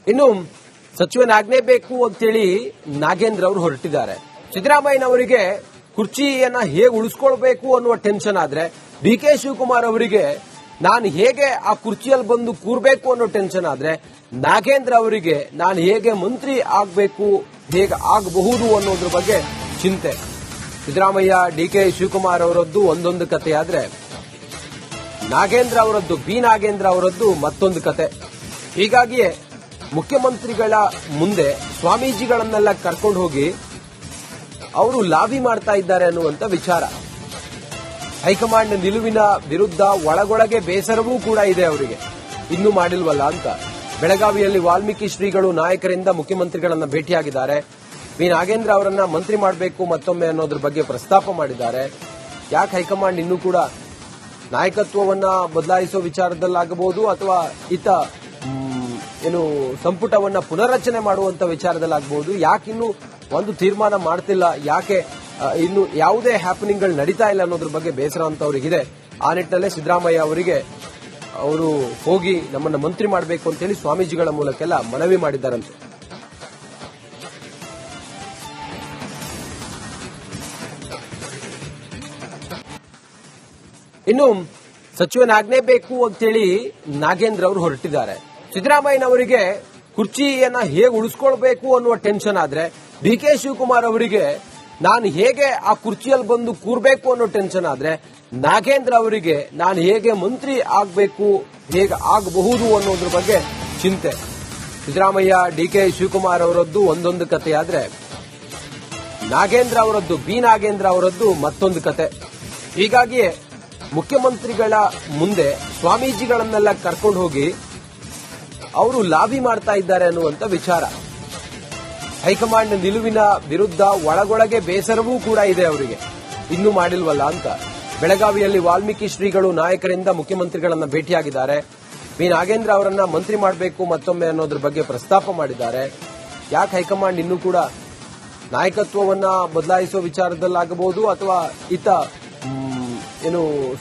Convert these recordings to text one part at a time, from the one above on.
ಇನ್ನು ಸಚಿವನಾಗಲೇಬೇಕು ಅಂತೇಳಿ ನಾಗೇಂದ್ರ ಅವರು ಹೊರಟಿದ್ದಾರೆ. ಸಿದ್ದರಾಮಯ್ಯನವರಿಗೆ ಕುರ್ಚಿಯನ್ನ ಹೇಗೆ ಉಳಿಸ್ಕೊಳ್ಬೇಕು ಅನ್ನುವ ಟೆನ್ಷನ್ ಆದ್ರೆ, ಡಿ ಕೆ ಶಿವಕುಮಾರ್ ಅವರಿಗೆ ನಾನು ಹೇಗೆ ಆ ಕುರ್ಚಿಯಲ್ಲಿ ಬಂದು ಕೂರ್ಬೇಕು ಅನ್ನೋ ಟೆನ್ಷನ್ ಆದ್ರೆ, ನಾಗೇಂದ್ರ ಅವರಿಗೆ ನಾನು ಹೇಗೆ ಮಂತ್ರಿ ಆಗಬೇಕು, ಹೇಗೆ ಆಗಬಹುದು ಅನ್ನೋದ್ರ ಬಗ್ಗೆ ಚಿಂತೆ. ಸಿದ್ದರಾಮಯ್ಯ, ಡಿ ಕೆ ಶಿವಕುಮಾರ್ ಅವರದ್ದು ಒಂದೊಂದು ಕತೆ ಆದ್ರೆ, ನಾಗೇಂದ್ರ ಅವರದ್ದು, ಬಿ ನಾಗೇಂದ್ರ ಅವರದ್ದು ಮತ್ತೊಂದು ಕತೆ. ಹೀಗಾಗಿಯೇ ಮುಖ್ಯಮಂತ್ರಿಗಳ ಮುಂದೆ ಸ್ವಾಮೀಜಿಗಳನ್ನೆಲ್ಲ ಕರ್ಕೊಂಡು ಹೋಗಿ ಅವರು ಲಾಬಿ ಮಾಡ್ತಾ ಇದ್ದಾರೆ ಅನ್ನುವಂತ ವಿಚಾರ. ಹೈಕಮಾಂಡ್ ನಿಲುವಿನ ವಿರುದ್ಧ ಒಳಗೊಳಗೆ ಬೇಸರವೂ ಕೂಡ ಇದೆ ಅವರಿಗೆ, ಇನ್ನೂ ಮಾಡಿಲ್ವಲ್ಲ ಅಂತ. ಬೆಳಗಾವಿಯಲ್ಲಿ ವಾಲ್ಮೀಕಿ ಶ್ರೀಗಳು ನಾಯಕರಿಂದ ಮುಖ್ಯಮಂತ್ರಿಗಳನ್ನ ಭೇಟಿಯಾಗಿದ್ದಾರೆ. ಬಿ ನಾಗೇಂದ್ರ ಅವರನ್ನ ಮಂತ್ರಿ ಮಾಡಬೇಕು ಮತ್ತೊಮ್ಮೆ ಅನ್ನೋದ್ರ ಬಗ್ಗೆ ಪ್ರಸ್ತಾಪ ಮಾಡಿದ್ದಾರೆ. ಯಾಕೆ ಹೈಕಮಾಂಡ್ ಇನ್ನೂ ಕೂಡ ನಾಯಕತ್ವವನ್ನ ಬದಲಾಯಿಸೋ ವಿಚಾರದಲ್ಲಾಗಬಹುದು ಅಥವಾ ಸಂಪುಟವನ್ನ ಪುನರ್ರಚನೆ ಮಾಡುವಂತ ವಿಚಾರದಲ್ಲಾಗಬಹುದು, ಯಾಕಿನ್ನೂ ಒಂದು ತೀರ್ಮಾನ ಮಾಡ್ತಿಲ್ಲ, ಯಾಕೆ ಇನ್ನು ಯಾವುದೇ ಹ್ಯಾಪನಿಂಗ್ಗಳು ನಡೀತಾ ಇಲ್ಲ ಅನ್ನೋದ್ರ ಬಗ್ಗೆ ಬೇಸರ ಅಂತ ಅವರಿಗಿದೆ. ಆ ನಿಟ್ಟಿನಲ್ಲೇ ಸಿದ್ದರಾಮಯ್ಯ ಅವರಿಗೆ ಅವರು ಹೋಗಿ ನಮ್ಮನ್ನ ಮಂತ್ರಿ ಮಾಡಬೇಕು ಅಂತ ಹೇಳಿ ಸ್ವಾಮೀಜಿಗಳ ಮೂಲಕೆಲ್ಲ ಮನವಿ ಮಾಡಿದ್ದಾರಂತೆ. ಇನ್ನು ಸಚಿವನಾಗಲೇಬೇಕು ಅಂತೇಳಿ ನಾಗೇಂದ್ರ ಅವರು ಹೊರಟಿದ್ದಾರೆ. ಸಿದ್ದರಾಮಯ್ಯನವರಿಗೆ ಕುರ್ಚಿಯನ್ನ ಹೇಗೆ ಉಳಿಸ್ಕೊಳ್ಬೇಕು ಅನ್ನುವ ಟೆನ್ಷನ್ ಆದ್ರೆ, ಡಿ ಕೆ ಶಿವಕುಮಾರ್ ಅವರಿಗೆ ನಾನು ಹೇಗೆ ಆ ಕುರ್ಚಿಯಲ್ಲಿ ಬಂದು ಕೂರ್ಬೇಕು ಅನ್ನೋ ಟೆನ್ಷನ್ ಆದ್ರೆ, ನಾಗೇಂದ್ರ ಅವರಿಗೆ ನಾನು ಹೇಗೆ ಮಂತ್ರಿ ಆಗಬೇಕು, ಹೇಗೆ ಆಗಬಹುದು ಅನ್ನೋದ್ರ ಬಗ್ಗೆ ಚಿಂತೆ. ಸಿದ್ದರಾಮಯ್ಯ, ಡಿ ಕೆ ಶಿವಕುಮಾರ್ ಅವರದ್ದು ಒಂದೊಂದು ಕತೆ ಆದ್ರೆ, ನಾಗೇಂದ್ರ ಅವರದ್ದು, ಬಿ ನಾಗೇಂದ್ರ ಅವರದ್ದು ಮತ್ತೊಂದು ಕತೆ. ಹೀಗಾಗಿಯೇ ಮುಖ್ಯಮಂತ್ರಿಗಳ ಮುಂದೆ ಸ್ವಾಮೀಜಿಗಳನ್ನೆಲ್ಲ ಕರ್ಕೊಂಡು ಹೋಗಿ ಅವರು ಲಾಬಿ ಮಾಡ್ತಾ ಇದ್ದಾರೆ ಅನ್ನುವಂತ ವಿಚಾರ. ಹೈಕಮಾಂಡ್ ನಿಲುವಿನ ವಿರುದ್ಧ ಒಳಗೊಳಗೆ ಬೇಸರವೂ ಕೂಡ ಇದೆ ಅವರಿಗೆ, ಇನ್ನೂ ಮಾಡಿಲ್ವಲ್ಲ ಅಂತ. ಬೆಳಗಾವಿಯಲ್ಲಿ ವಾಲ್ಮೀಕಿ ಶ್ರೀಗಳು ನಾಯಕರಿಂದ ಮುಖ್ಯಮಂತ್ರಿಗಳನ್ನ ಭೇಟಿಯಾಗಿದ್ದಾರೆ. ಬಿ ನಾಗೇಂದ್ರ ಅವರನ್ನ ಮಂತ್ರಿ ಮಾಡಬೇಕು ಮತ್ತೊಮ್ಮೆ ಅನ್ನೋದ್ರ ಬಗ್ಗೆ ಪ್ರಸ್ತಾಪ ಮಾಡಿದ್ದಾರೆ. ಯಾಕೆ ಹೈಕಮಾಂಡ್ ಇನ್ನೂ ಕೂಡ ನಾಯಕತ್ವವನ್ನ ಬದಲಾಯಿಸೋ ವಿಚಾರದಲ್ಲಾಗಬಹುದು ಅಥವಾ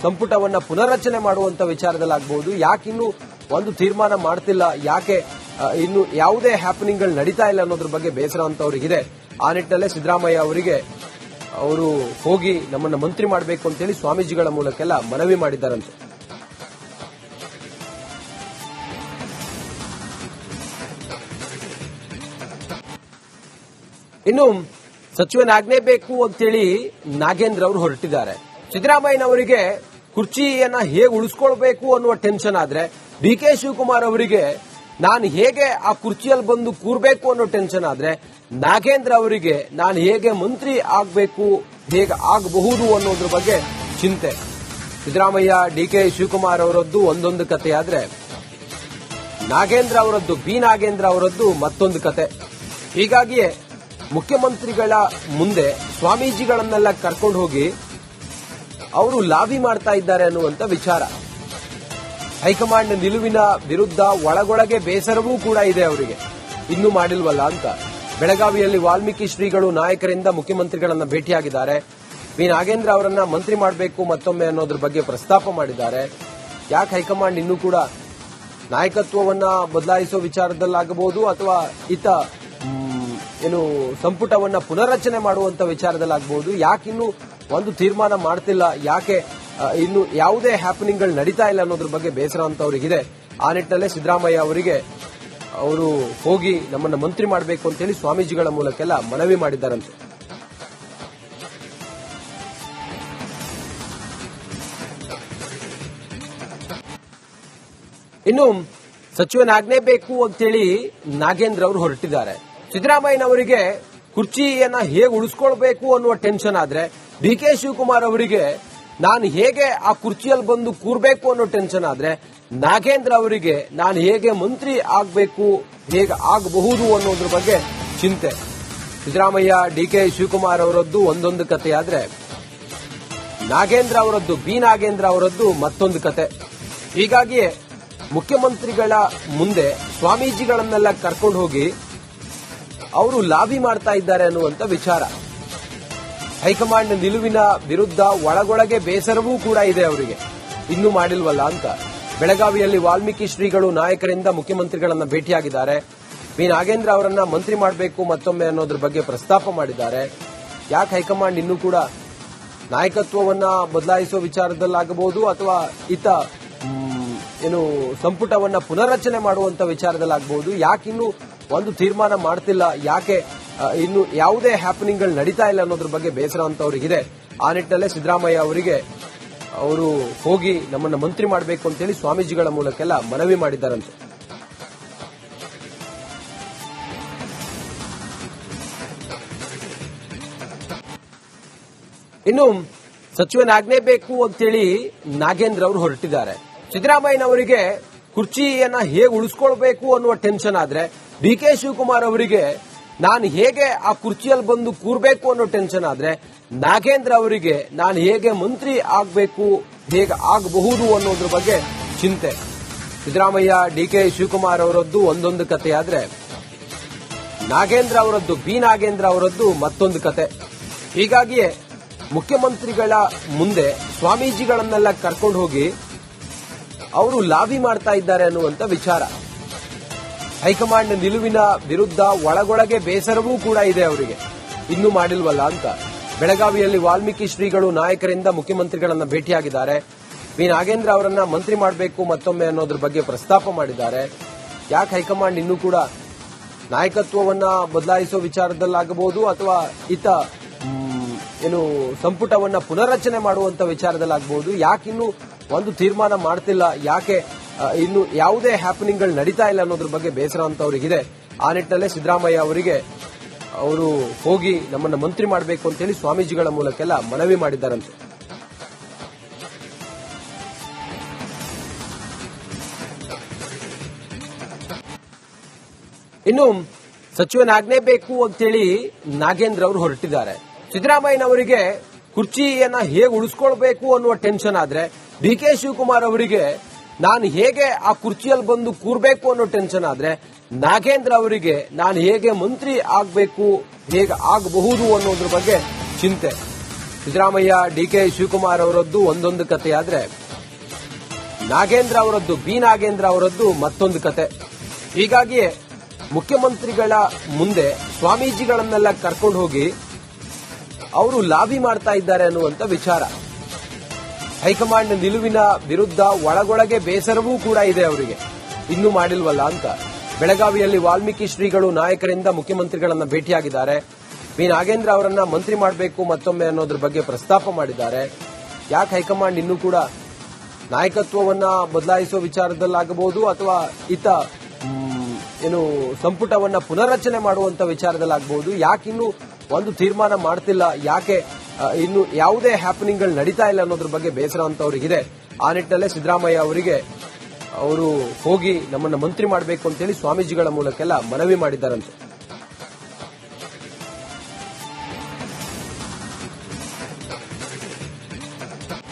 ಸಂಪುಟವನ್ನ ಪುನರ್ರಚನೆ ಮಾಡುವಂತ ವಿಚಾರದಲ್ಲಾಗಬಹುದು, ಯಾಕಿನ್ನೂ ಒಂದು ತೀರ್ಮಾನ ಮಾಡ್ತಿಲ್ಲ, ಯಾಕೆ ಇನ್ನು ಯಾವುದೇ ಹ್ಯಾಪನಿಂಗ್ಗಳು ನಡೀತಾ ಇಲ್ಲ ಅನ್ನೋದ್ರ ಬಗ್ಗೆ ಬೇಸರ ಅಂತ ಅವರಿಗಿದೆ. ಆ ನಿಟ್ಟಿನಲ್ಲೇ ಸಿದ್ದರಾಮಯ್ಯ ಅವರಿಗೆ ಅವರು ಹೋಗಿ ನಮ್ಮನ್ನ ಮಂತ್ರಿ ಮಾಡಬೇಕು ಅಂತ ಹೇಳಿ ಸ್ವಾಮೀಜಿಗಳ ಮೂಲಕೆಲ್ಲ ಮನವಿ ಮಾಡಿದ್ದಾರಂತೆ. ಇನ್ನು ಸಚಿವನಾಗಲೇಬೇಕು ಅಂತೇಳಿ ನಾಗೇಂದ್ರ ಅವರು ಹೊರಟಿದ್ದಾರೆ. ಸಿದ್ದರಾಮಯ್ಯನವರಿಗೆ ಕುರ್ಚಿಯನ್ನ ಹೇಗೆ ಉಳಿಸ್ಕೊಳ್ಬೇಕು ಅನ್ನುವ ಟೆನ್ಷನ್ ಆದ್ರೆ, ಡಿ ಕೆ ಶಿವಕುಮಾರ್ ಅವರಿಗೆ ನಾನು ಹೇಗೆ ಆ ಕುರ್ಚಿಯಲ್ಲಿ ಬಂದು ಕೂರ್ಬೇಕು ಅನ್ನೋ ಟೆನ್ಷನ್ ಆದ್ರೆ, ನಾಗೇಂದ್ರ ಅವರಿಗೆ ನಾನು ಹೇಗೆ ಮಂತ್ರಿ ಆಗಬೇಕು, ಹೇಗೆ ಆಗಬಹುದು ಅನ್ನೋದ್ರ ಬಗ್ಗೆ ಚಿಂತೆ. ಸಿದ್ದರಾಮಯ್ಯ, ಡಿ ಕೆ ಶಿವಕುಮಾರ್ ಅವರದ್ದು ಒಂದೊಂದು ಕತೆ ಆದ್ರೆ, ನಾಗೇಂದ್ರ ಅವರದ್ದು, ಬಿ ನಾಗೇಂದ್ರ ಅವರದ್ದು ಮತ್ತೊಂದು ಕತೆ. ಹೀಗಾಗಿಯೇ ಮುಖ್ಯಮಂತ್ರಿಗಳ ಮುಂದೆ ಸ್ವಾಮೀಜಿಗಳನ್ನೆಲ್ಲ ಕರ್ಕೊಂಡು ಹೋಗಿ ಅವರು ಲಾಬಿ ಮಾಡ್ತಾ ಇದ್ದಾರೆ ಅನ್ನುವಂತ ವಿಚಾರ. ಹೈಕಮಾಂಡ್ ನಿಲುವಿನ ವಿರುದ್ಧ ಒಳಗೊಳಗೆ ಬೇಸರವೂ ಕೂಡ ಇದೆ ಅವರಿಗೆ, ಇನ್ನೂ ಮಾಡಿಲ್ವಲ್ಲ ಅಂತ. ಬೆಳಗಾವಿಯಲ್ಲಿ ವಾಲ್ಮೀಕಿ ಶ್ರೀಗಳು ನಾಯಕರಿಂದ ಮುಖ್ಯಮಂತ್ರಿಗಳನ್ನ ಭೇಟಿಯಾಗಿದ್ದಾರೆ. ಬಿ ನಾಗೇಂದ್ರ ಅವರನ್ನ ಮಂತ್ರಿ ಮಾಡಬೇಕು ಮತ್ತೊಮ್ಮೆ ಅನ್ನೋದ್ರ ಬಗ್ಗೆ ಪ್ರಸ್ತಾಪ ಮಾಡಿದ್ದಾರೆ. ಯಾಕೆ ಹೈಕಮಾಂಡ್ ಇನ್ನೂ ಕೂಡ ನಾಯಕತ್ವವನ್ನ ಬದಲಾಯಿಸೋ ವಿಚಾರದಲ್ಲಾಗಬಹುದು ಅಥವಾ ಸಂಪುಟವನ್ನ ಪುನರ್ರಚನೆ ಮಾಡುವಂತ ವಿಚಾರದಲ್ಲಾಗಬಹುದು, ಯಾಕಿನ್ನೂ ಒಂದು ತೀರ್ಮಾನ ಮಾಡ್ತಿಲ್ಲ, ಯಾಕೆ ಇನ್ನು ಯಾವುದೇ ಹ್ಯಾಪನಿಂಗ್ಗಳು ನಡೀತಾ ಇಲ್ಲ ಅನ್ನೋದ್ರ ಬಗ್ಗೆ ಬೇಸರ ಅಂತ ಅವರಿಗಿದೆ. ಆ ನಿಟ್ಟಿನಲ್ಲೇ ಸಿದ್ದರಾಮಯ್ಯ ಅವರಿಗೆ ಅವರು ಹೋಗಿ ನಮ್ಮನ್ನ ಮಂತ್ರಿ ಮಾಡಬೇಕು ಅಂತ ಹೇಳಿ ಸ್ವಾಮೀಜಿಗಳ ಮೂಲಕೆಲ್ಲ ಮನವಿ ಮಾಡಿದ್ದಾರಂತೆ. ಇನ್ನು ಸಚಿವನಾಗಲೇಬೇಕು ಅಂತೇಳಿ ನಾಗೇಂದ್ರ ಅವರು ಹೊರಟಿದ್ದಾರೆ. ಸಿದ್ದರಾಮಯ್ಯನವರಿಗೆ ಕುರ್ಚಿಯನ್ನ ಹೇಗೆ ಉಳಿಸ್ಕೊಳ್ಬೇಕು ಅನ್ನುವ ಟೆನ್ಷನ್ ಆದ್ರೆ, ಡಿ ಕೆ ಶಿವಕುಮಾರ್ ಅವರಿಗೆ ನಾನು ಹೇಗೆ ಆ ಕುರ್ಚಿಯಲ್ಲಿ ಬಂದು ಕೂರ್ಬೇಕು ಅನ್ನೋ ಟೆನ್ಷನ್ ಆದ್ರೆ, ನಾಗೇಂದ್ರ ಅವರಿಗೆ ನಾನು ಹೇಗೆ ಮಂತ್ರಿ ಆಗಬೇಕು, ಹೇಗೆ ಆಗಬಹುದು ಅನ್ನೋದ್ರ ಬಗ್ಗೆ ಚಿಂತೆ. ಸಿದ್ದರಾಮಯ್ಯ, ಡಿ ಕೆ ಶಿವಕುಮಾರ್ ಅವರದ್ದು ಒಂದೊಂದು ಕತೆ ಆದ್ರೆ, ನಾಗೇಂದ್ರ ಅವರದ್ದು, ಬಿ ನಾಗೇಂದ್ರ ಅವರದ್ದು ಮತ್ತೊಂದು ಕತೆ. ಹೀಗಾಗಿಯೇ ಮುಖ್ಯಮಂತ್ರಿಗಳ ಮುಂದೆ ಸ್ವಾಮೀಜಿಗಳನ್ನೆಲ್ಲ ಕರ್ಕೊಂಡು ಹೋಗಿ ಅವರು ಲಾಬಿ ಮಾಡ್ತಾ ಇದ್ದಾರೆ ಅನ್ನುವಂತ ವಿಚಾರ. ಹೈಕಮಾಂಡ್ ನಿಲುವಿನ ವಿರುದ್ಧ ಒಳಗೊಳಗೆ ಬೇಸರವೂ ಕೂಡ ಇದೆ ಅವರಿಗೆ, ಇನ್ನೂ ಮಾಡಿಲ್ವಲ್ಲ ಅಂತ. ಬೆಳಗಾವಿಯಲ್ಲಿ ವಾಲ್ಮೀಕಿ ಶ್ರೀಗಳು ನಾಯಕರಿಂದ ಮುಖ್ಯಮಂತ್ರಿಗಳನ್ನ ಭೇಟಿಯಾಗಿದ್ದಾರೆ. ಬಿ ನಾಗೇಂದ್ರ ಅವರನ್ನ ಮಂತ್ರಿ ಮಾಡಬೇಕು ಮತ್ತೊಮ್ಮೆ ಅನ್ನೋದ್ರ ಬಗ್ಗೆ ಪ್ರಸ್ತಾಪ ಮಾಡಿದ್ದಾರೆ. ಯಾಕೆ ಹೈಕಮಾಂಡ್ ಇನ್ನೂ ಕೂಡ ನಾಯಕತ್ವವನ್ನ ಬದಲಾಯಿಸುವ ವಿಚಾರದಲ್ಲಾಗಬಹುದು ಅಥವಾ ಸಂಪುಟವನ್ನ ಪುನರ್ರಚನೆ ಮಾಡುವಂತ ವಿಚಾರದಲ್ಲಾಗಬಹುದು, ಯಾಕಿನ್ನೂ ಒಂದು ತೀರ್ಮಾನ ಮಾಡ್ತಿಲ್ಲ, ಯಾಕೆ ಇನ್ನು ಯಾವುದೇ ಹ್ಯಾಪನಿಂಗ್ಗಳು ನಡೀತಾ ಇಲ್ಲ ಅನ್ನೋದ್ರ ಬಗ್ಗೆ ಬೇಸರ ಅಂತವರಿಗಿದೆ. ಆ ನಿಟ್ಟಿನಲ್ಲೇ ಸಿದ್ದರಾಮಯ್ಯ ಅವರಿಗೆ ಅವರು ಹೋಗಿ ನಮ್ಮನ್ನ ಮಂತ್ರಿ ಮಾಡಬೇಕು ಅಂತೇಳಿ ಸ್ವಾಮೀಜಿಗಳ ಮೂಲಕೆಲ್ಲ ಮನವಿ ಮಾಡಿದ್ದಾರಂತೆ. ಇನ್ನು ಸಚಿವನಾಗ್ನೇ ಬೇಕು ಅಂತೇಳಿ ನಾಗೇಂದ್ರ ಅವರು ಹೊರಟಿದ್ದಾರೆ. ಸಿದ್ದರಾಮಯ್ಯನವರಿಗೆ ಕುರ್ಚಿಯನ್ನ ಹೇಗೆ ಉಳಿಸ್ಕೊಳ್ಬೇಕು ಅನ್ನುವ ಟೆನ್ಷನ್ ಆದ್ರೆ, ಡಿಕೆ ಶಿವಕುಮಾರ್ ಅವರಿಗೆ ನಾನು ಹೇಗೆ ಆ ಕುರ್ಚಿಯಲ್ಲಿ ಬಂದು ಕೂರ್ಬೇಕು ಅನ್ನೋ ಟೆನ್ಷನ್ ಆದ್ರೆ, ನಾಗೇಂದ್ರ ಅವರಿಗೆ ನಾನು ಹೇಗೆ ಮಂತ್ರಿ ಆಗಬೇಕು, ಹೇಗೆ ಆಗಬಹುದು ಅನ್ನೋದ್ರ ಬಗ್ಗೆ ಚಿಂತೆ. ಸಿದ್ದರಾಮಯ್ಯ ಡಿಕೆ ಶಿವಕುಮಾರ್ ಅವರದ್ದು ಒಂದೊಂದು ಕತೆ ಆದ್ರೆ, ನಾಗೇಂದ್ರ ಅವರದ್ದು ಬಿ ನಾಗೇಂದ್ರ ಅವರದ್ದು ಮತ್ತೊಂದು ಕತೆ. ಹೀಗಾಗಿಯೇ ಮುಖ್ಯಮಂತ್ರಿಗಳ ಮುಂದೆ ಸ್ವಾಮೀಜಿಗಳನ್ನೆಲ್ಲ ಕರ್ಕೊಂಡು ಹೋಗಿ ಅವರು ಲಾಬಿ ಮಾಡ್ತಾ ಇದ್ದಾರೆ ಅನ್ನುವಂತ ವಿಚಾರ. ಹೈಕಮಾಂಡ್ ನಿಲುವಿನ ವಿರುದ್ಧ ಒಳಗೊಳಗೆ ಬೇಸರವೂ ಕೂಡ ಇದೆ ಅವರಿಗೆ, ಇನ್ನೂ ಮಾಡಿಲ್ವಲ್ಲ ಅಂತ. ಬೆಳಗಾವಿಯಲ್ಲಿ ವಾಲ್ಮೀಕಿ ಶ್ರೀಗಳು ನಾಯಕರಿಂದ ಮುಖ್ಯಮಂತ್ರಿಗಳನ್ನ ಭೇಟಿಯಾಗಿದ್ದಾರೆ. ಬಿ ನಾಗೇಂದ್ರ ಅವರನ್ನ ಮಂತ್ರಿ ಮಾಡಬೇಕು ಮತ್ತೊಮ್ಮೆ ಅನ್ನೋದ್ರ ಬಗ್ಗೆ ಪ್ರಸ್ತಾಪ ಮಾಡಿದ್ದಾರೆ. ಯಾಕೆ ಹೈಕಮಾಂಡ್ ಇನ್ನೂ ಕೂಡ ನಾಯಕತ್ವವನ್ನ ಬದಲಾಯಿಸುವ ವಿಚಾರದಲ್ಲಾಗಬಹುದು ಅಥವಾ ಸಂಪುಟವನ್ನ ಪುನರ್ರಚನೆ ಮಾಡುವಂತ ವಿಚಾರದಲ್ಲಾಗಬಹುದು, ಯಾಕಿನ್ನೂ ಒಂದು ತೀರ್ಮಾನ ಮಾಡ್ತಿಲ್ಲ, ಯಾಕೆ ಇನ್ನು ಯಾವುದೇ ಹ್ಯಾಪನಿಂಗ್ಗಳು ನಡೀತಾ ಇಲ್ಲ ಅನ್ನೋದ್ರ ಬಗ್ಗೆ ಬೇಸರ ಅಂತವರಿಗಿದೆ. ಆ ನಿಟ್ಟಿನಲ್ಲೇ ಸಿದ್ದರಾಮಯ್ಯ ಅವರಿಗೆ ಅವರು ಹೋಗಿ ನಮ್ಮನ್ನ ಮಂತ್ರಿ ಮಾಡಬೇಕು ಅಂತೇಳಿ ಸ್ವಾಮೀಜಿಗಳ ಮೂಲಕೆಲ್ಲ ಮನವಿ ಮಾಡಿದ್ದಾರಂತೆ. ಇನ್ನು ಸಚಿವನಾಗ್ನೇ ಬೇಕು ಅಂತೇಳಿ ನಾಗೇಂದ್ರ ಅವರು ಹೊರಟಿದ್ದಾರೆ. ಸಿದ್ದರಾಮಯ್ಯನವರಿಗೆ ಕುರ್ಚಿಯನ್ನ ಹೇಗೆ ಉಳಿಸ್ಕೊಳ್ಬೇಕು ಅನ್ನುವ ಟೆನ್ಷನ್ ಆದ್ರೆ, ಡಿಕೆ ಶಿವಕುಮಾರ್ ಅವರಿಗೆ ನಾನು ಹೇಗೆ ಆ ಕುರ್ಚಿಯಲ್ಲಿ ಬಂದು ಕೂರ್ಬೇಕು ಅನ್ನೋ ಟೆನ್ಷನ್ ಆದ್ರೆ, ನಾಗೇಂದ್ರ ಅವರಿಗೆ ನಾನು ಹೇಗೆ ಮಂತ್ರಿ ಆಗಬೇಕು, ಹೇಗೆ ಆಗಬಹುದು ಅನ್ನೋದ್ರ ಬಗ್ಗೆ ಚಿಂತೆ. ಸಿದ್ದರಾಮಯ್ಯ ಡಿಕೆ ಶಿವಕುಮಾರ್ ಅವರದ್ದು ಒಂದೊಂದು ಕತೆ ಆದ್ರೆ, ನಾಗೇಂದ್ರ ಅವರದ್ದು ಬಿ ನಾಗೇಂದ್ರ ಅವರದ್ದು ಮತ್ತೊಂದು ಕತೆ. ಹೀಗಾಗಿಯೇ ಮುಖ್ಯಮಂತ್ರಿಗಳ ಮುಂದೆ ಸ್ವಾಮೀಜಿಗಳನ್ನೆಲ್ಲ ಕರ್ಕೊಂಡು ಹೋಗಿ ಅವರು ಲಾಬಿ ಮಾಡ್ತಾ ಇದ್ದಾರೆ ಅನ್ನುವಂತ ವಿಚಾರ. ಹೈಕಮಾಂಡ್ ನಿಲುವಿನ ವಿರುದ್ಧ ಒಳಗೊಳಗೆ ಬೇಸರವೂ ಕೂಡ ಇದೆ ಅವರಿಗೆ, ಇನ್ನೂ ಮಾಡಿಲ್ವಲ್ಲ ಅಂತ. ಬೆಳಗಾವಿಯಲ್ಲಿ ವಾಲ್ಮೀಕಿ ಶ್ರೀಗಳು ನಾಯಕರಿಂದ ಮುಖ್ಯಮಂತ್ರಿಗಳನ್ನ ಭೇಟಿಯಾಗಿದ್ದಾರೆ. ಬಿ ನಾಗೇಂದ್ರ ಅವರನ್ನ ಮಂತ್ರಿ ಮಾಡಬೇಕು ಮತ್ತೊಮ್ಮೆ ಅನ್ನೋದ್ರ ಬಗ್ಗೆ ಪ್ರಸ್ತಾಪ ಮಾಡಿದ್ದಾರೆ. ಯಾಕೆ ಹೈಕಮಾಂಡ್ ಇನ್ನೂ ಕೂಡ ನಾಯಕತ್ವವನ್ನ ಬದಲಾಯಿಸುವ ವಿಚಾರದಲ್ಲಾಗಬಹುದು ಅಥವಾ ಸಂಪುಟವನ್ನ ಪುನರ್ರಚನೆ ಮಾಡುವಂತ ವಿಚಾರದಲ್ಲಾಗಬಹುದು, ಯಾಕಿನ್ನೂ ಒಂದು ತೀರ್ಮಾನ ಮಾಡ್ತಿಲ್ಲ, ಯಾಕೆ ಇನ್ನು ಯಾವುದೇ ಹ್ಯಾಪನಿಂಗ್ಗಳು ನಡೀತಾ ಇಲ್ಲ ಅನ್ನೋದ್ರ ಬಗ್ಗೆ ಬೇಸರ ಅಂತವರಿಗಿದೆ. ಆ ನಿಟ್ಟಿನಲ್ಲೇ ಸಿದ್ದರಾಮಯ್ಯ ಅವರಿಗೆ ಅವರು ಹೋಗಿ ನಮ್ಮನ್ನ ಮಂತ್ರಿ ಮಾಡಬೇಕು ಅಂತೇಳಿ ಸ್ವಾಮೀಜಿಗಳ ಮೂಲಕೆಲ್ಲ ಮನವಿ ಮಾಡಿದ್ದಾರಂತೆ.